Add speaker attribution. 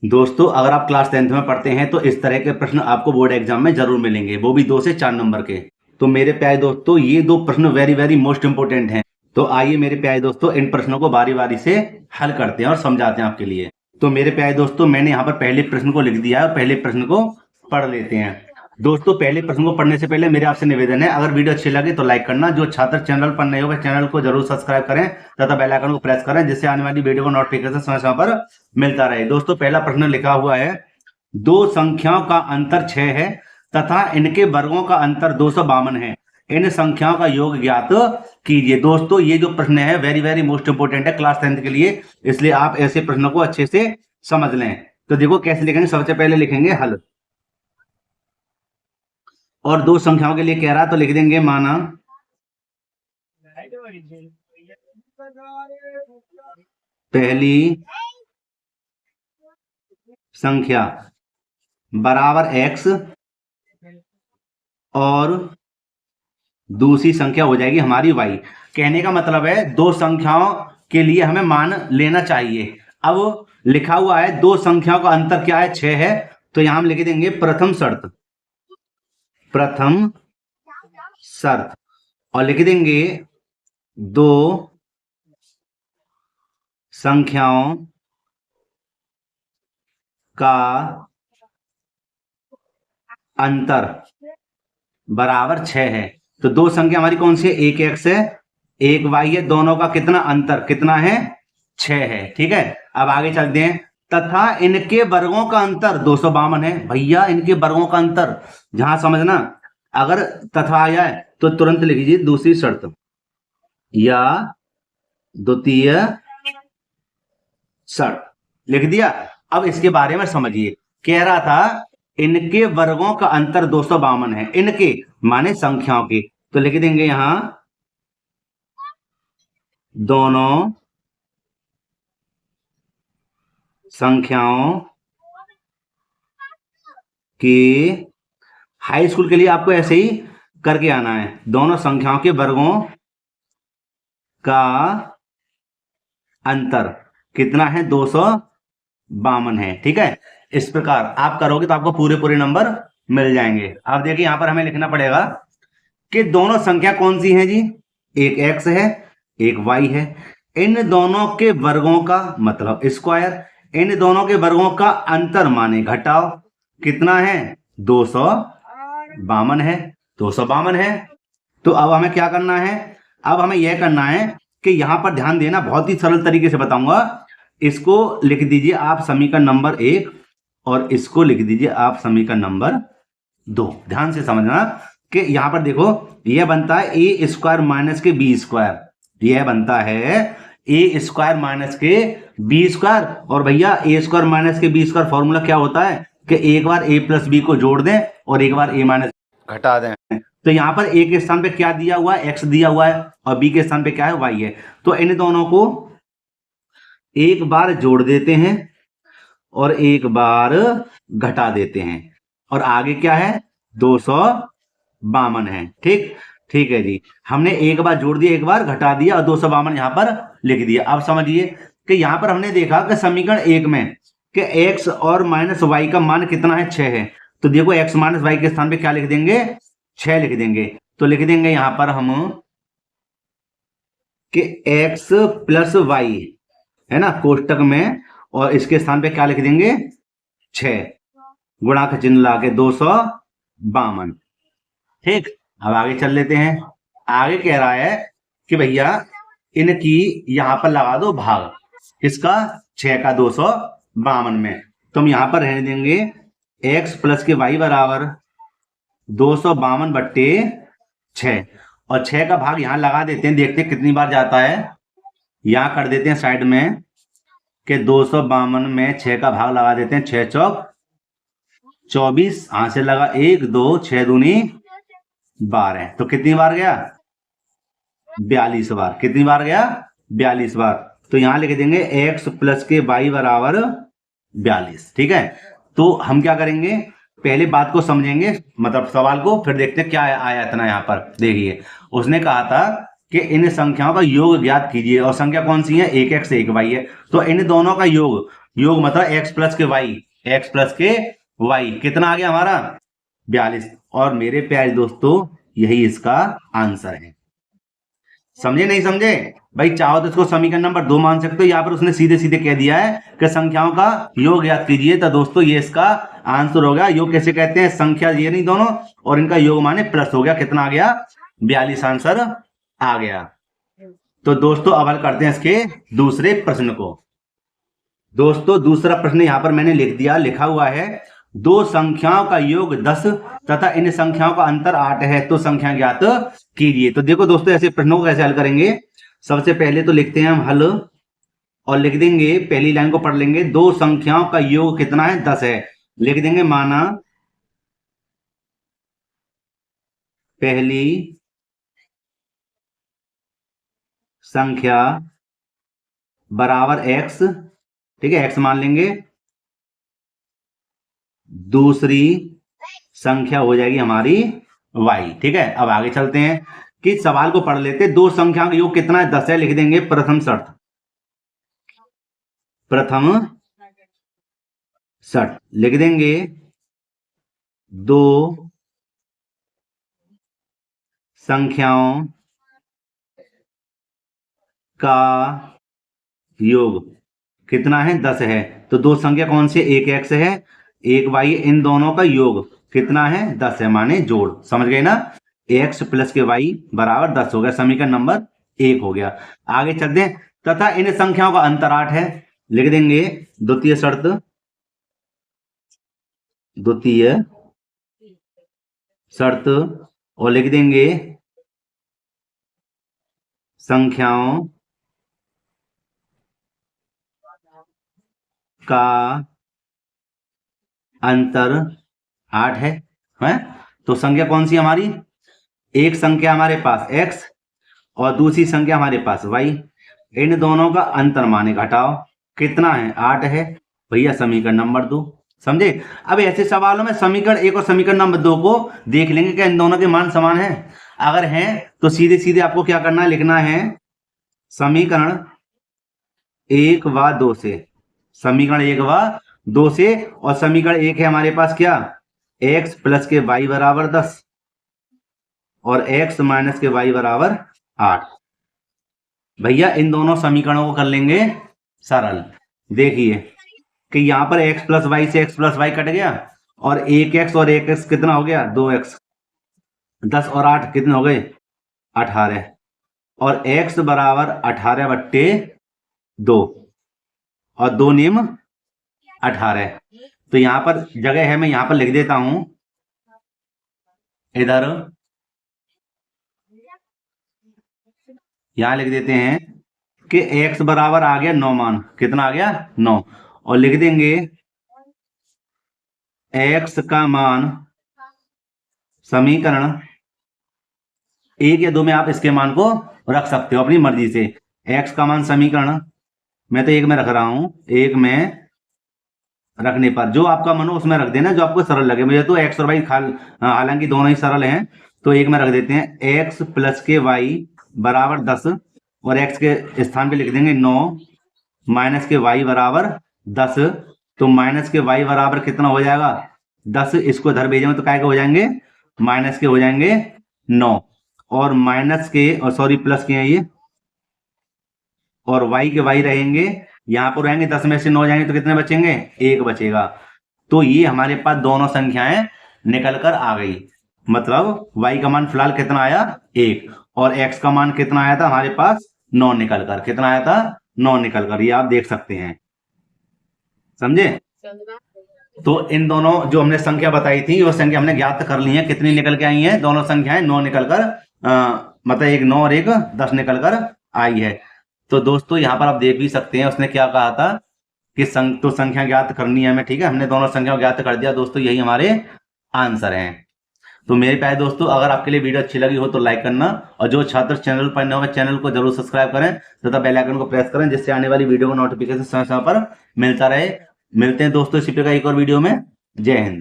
Speaker 1: दोस्तों अगर आप क्लास 10th में पढ़ते हैं तो इस तरह के प्रश्न आपको बोर्ड एग्जाम में जरूर मिलेंगे, वो भी 2 से 4 नंबर के। तो मेरे प्यारे दोस्तों ये 2 प्रश्न वेरी वेरी मोस्ट इंपोर्टेंट हैं। तो आइए मेरे प्यारे दोस्तों इन प्रश्नों को बारी बारी से हल करते हैं और समझाते हैं आपके लिए। तो मेरे प्यारे दोस्तों मैंने यहाँ पर पहले प्रश्न को लिख दिया है और पहले प्रश्न को पढ़ लेते हैं। दोस्तों पहले प्रश्न को पढ़ने से पहले मेरे आपसे निवेदन है, अगर वीडियो अच्छी लगे तो लाइक करना। जो छात्र चैनल पर नए हो चैनल को जरूर सब्सक्राइब करें तथा बेल आइकन को प्रेस करें, जिससे आने वाली वीडियो को नोटिफिकेशन समय समय पर मिलता रहे। दोस्तों पहला प्रश्न लिखा हुआ है, 2 संख्याओं का अंतर 6 है तथा इनके वर्गों का अंतर 252 है, इन संख्याओं का योग ज्ञात कीजिए। दोस्तों ये जो प्रश्न है वेरी वेरी मोस्ट इंपोर्टेंट है क्लास 10th के लिए, इसलिए आप ऐसे प्रश्नों को अच्छे से समझ लें। तो देखो कैसे लिखेंगे, सबसे पहले लिखेंगे हल, और 2 संख्याओं के लिए कह रहा तो लिख देंगे माना पहली संख्या बराबर x और दूसरी संख्या हो जाएगी हमारी y। कहने का मतलब है 2 संख्याओं के लिए हमें मान लेना चाहिए। अब लिखा हुआ है 2 संख्याओं का अंतर क्या है, 6 है, तो यहां हम लिख देंगे प्रथम शर्त, प्रथम शर्त, और लिख देंगे 2 संख्याओं का अंतर बराबर 6 है। तो 2 संख्या हमारी कौन सी है, एक x है एक y है, दोनों का कितना अंतर कितना है, 6 है। ठीक है, अब आगे चलते हैं। तथा इनके वर्गों का अंतर 252 है। भैया इनके वर्गों का अंतर, जहां समझना, अगर तथा आया है तो तुरंत लिख लीजिए दूसरी शर्त या द्वितीय शर्त, लिख दिया। अब इसके बारे में समझिए, कह रहा था इनके वर्गों का अंतर 252 है, इनके माने संख्याओं के, तो लिख देंगे यहां दोनों संख्याओं के, हाई स्कूल के लिए आपको ऐसे ही करके आना है, दोनों संख्याओं के वर्गों का अंतर कितना है, 252 है। ठीक है, इस प्रकार आप करोगे तो आपको पूरे पूरे नंबर मिल जाएंगे। अब देखिए यहां पर हमें लिखना पड़ेगा कि दोनों संख्या कौन सी है जी, एक x है एक y है, इन दोनों के वर्गों का मतलब स्क्वायर, इन दोनों के वर्गों का अंतर माने घटाओ, कितना है, 252 है, 252 है। तो अब हमें क्या करना है, अब हमें यह करना है कि यहां पर ध्यान देना, बहुत ही सरल तरीके से बताऊंगा। इसको लिख दीजिए आप समीकरण नंबर 1 और इसको लिख दीजिए आप समीकरण नंबर 2। ध्यान से समझना कि यहां पर देखो यह बनता है ए स्क्वायर माइनस के बी स्क्वायर, यह बनता है ए स्क्वायर माइनस के बी स्क्वायर। और भैया ए स्क्वायर माइनस के बी स्क्वायर फॉर्मूला क्या होता है कि एक बार ए प्लस बी को जोड़ दें और एक बार ए माइनस घटा दें। तो यहां पर ए के स्थान पे क्या दिया हुआ है, एक्स दिया हुआ है, और बी के स्थान पे क्या है, वाई है। तो इन दोनों को एक बार जोड़ देते हैं और एक बार घटा देते हैं, और आगे क्या है, 252 है। ठीक ठीक है जी, हमने एक बार जोड़ दिया एक बार घटा दिया और 252 यहां पर लिख दिया। अब समझिए कि यहां पर हमने देखा कि समीकरण 1 में कि x और माइनस वाई का मान कितना है, 6 है। तो देखो x माइनस वाई के स्थान पे क्या लिख देंगे, 6 लिख देंगे। तो लिख देंगे यहां पर हम कि x प्लस वाई है ना कोष्टक में, और इसके स्थान पे क्या लिख देंगे, 6, गुणा का चिन्ह लाके 252। ठीक, अब आगे चल लेते हैं। आगे कह रहा है कि भैया इनकी यहां पर लगा दो भाग, इसका 6 का 252 में। तो हम यहां पर रहने देंगे x प्लस के वाई बराबर 252 बट्टे 6, और 6 का भाग यहां लगा देते हैं, देखते हैं कितनी बार जाता है। यहां कर देते हैं साइड में कि 252 में 6 का भाग लगा देते हैं, 6 चौक 24, यहां से लगा 1 2 6 दूनी 12, तो कितनी बार गया, 42 बार। कितनी बार गया, 42 बार। तो यहां लिख देंगे x प्लस के वाई बराबर 42। ठीक है, तो हम क्या करेंगे, पहले बात को समझेंगे, मतलब सवाल को, फिर देखते हैं क्या आया इतना। यहां पर देखिए उसने कहा था कि इन संख्याओं का योग ज्ञात कीजिए, और संख्या कौन सी है, एक x एक y है। तो इन दोनों का योग योग मतलब x प्लस के y कितना आ गया हमारा 42। और मेरे प्यारे दोस्तों यही इसका आंसर है। समझे नहीं समझे भाई? चाहो तो इसको समीकरण नंबर 2 मान सकते हो। यहाँ पर उसने सीधे सीधे कह दिया है कि संख्याओं का योग याद कीजिए। तो दोस्तों ये इसका आंसर हो गया। योग कैसे कहते हैं? संख्या ये नहीं दोनों और इनका योग माने प्लस हो गया। कितना आ गया 42 आंसर आ गया। तो दोस्तों अब हल करते हैं इसके दूसरे प्रश्न को। दोस्तों दूसरा प्रश्न यहां पर मैंने लिख दिया, लिखा हुआ है दो संख्याओं का योग 10 तथा इन संख्याओं का अंतर 8 है, तो संख्या ज्ञात कीजिए। तो देखो दोस्तों ऐसे प्रश्नों को कैसे हल करेंगे। सबसे पहले तो लिखते हैं हम हल और लिख देंगे, पहली लाइन को पढ़ लेंगे। दो संख्याओं का योग कितना है 10 है। लिख देंगे माना पहली संख्या बराबर x, ठीक है, x मान लेंगे। दूसरी संख्या हो जाएगी हमारी y, ठीक है। अब आगे चलते हैं कि सवाल को पढ़ लेते। दो संख्याओं का योग कितना है 10 है। लिख देंगे प्रथम शर्त, लिख देंगे दो संख्याओं का योग कितना है 10 है। तो दो संख्या कौन सी? एक x है एक y है। इन दोनों का योग कितना है 10 है, माने जोड़। समझ गए ना? x प्लस के y बराबर 10 हो गया। समीकरण नंबर 1 हो गया। आगे चलते हैं। तथा इन संख्याओं का अंतर 8 है। लिख देंगे द्वितीय शर्त और लिख देंगे संख्याओं का अंतर 8 है। तो संख्या कौन सी हमारी? एक संख्या हमारे पास x और दूसरी संख्या हमारे पास y। इन दोनों का अंतर माने घटाओ कितना है 8 है भैया। समीकरण नंबर 2। समझे? अब ऐसे सवालों में समीकरण 1 और समीकरण नंबर 2 को देख लेंगे कि इन दोनों के मान समान हैं। अगर हैं तो सीधे सीधे आपको क्या करना है? लिखना है समीकरण 1 व 2 से। समीकरण 1 व 2 से। और समीकरण 1 है हमारे पास क्या? x प्लस के y बराबर 10 और x माइनस के y बराबर 8। भैया इन दोनों समीकरणों को कर लेंगे सरल। देखिए कि यहां पर x प्लस वाई से x प्लस वाई कट गया और 1x और 1x कितना हो गया 2x। 10 और 8 कितने हो गए 18 और x बराबर 18/2 और 2 नियम 18। तो यहां पर जगह है, मैं यहां पर लिख देता हूं इधर, यहां लिख देते हैं कि x बराबर आ गया 9 मान। कितना आ गया 9 और लिख देंगे x का मान समीकरण 1 या 2 में आप इसके मान को रख सकते हो अपनी मर्जी से। x का मान समीकरण मैं तो 1 में रख रहा हूं। 1 में रखने पर जो आपका मन हो उसमें रख देना, जो आपको सरल लगे। मुझे तो x और y हालांकि दोनों ही सरल हैं तो 1 में रख देते हैं। x प्लस के y बराबर 10 और x के स्थान पे लिख देंगे 9 माइनस के y बराबर 10। तो माइनस के y बराबर कितना हो जाएगा 10। इसको इधर भेजेंगे तो काय के हो जाएंगे माइनस के हो जाएंगे 9 और माइनस के और सॉरी प्लस के हैं ये और y के y रहेंगे यहां पर रहेंगे 10 में से 9 जाएंगे तो कितने बचेंगे 1 बचेगा। तो ये हमारे पास दोनों संख्याएं निकल कर आ गई। मतलब y का मान फिलहाल कितना आया 1 और x का मान कितना आया था हमारे पास 9 निकल कर। कितना आया था 9 निकल कर। ये आप देख सकते हैं। समझे? तो इन दोनों जो हमने संख्या बताई थी वो संख्या हमने ज्ञात कर ली है। कितनी निकल के आई है? दोनों संख्याएं 9 निकल कर मतलब एक 9 और एक 10 निकल कर आई है। तो दोस्तों यहाँ पर आप देख भी सकते हैं उसने क्या कहा था कि तो संख्या ज्ञात करनी है हमें। ठीक है, हमने दोनों संख्या ज्ञात कर दिया दोस्तों। यही हमारे आंसर हैं। तो मेरे प्यारे दोस्तों अगर आपके लिए वीडियो अच्छी लगी हो तो लाइक करना और जो छात्र चैनल पर नए हो चैनल को जरूर सब्सक्राइब करें तथा बेल आइकन को प्रेस करें जिससे आने वाली वीडियो को नोटिफिकेशन समय समय पर मिलता रहे। मिलते हैं दोस्तों इसी प्रकार एक और वीडियो में। जय हिंद।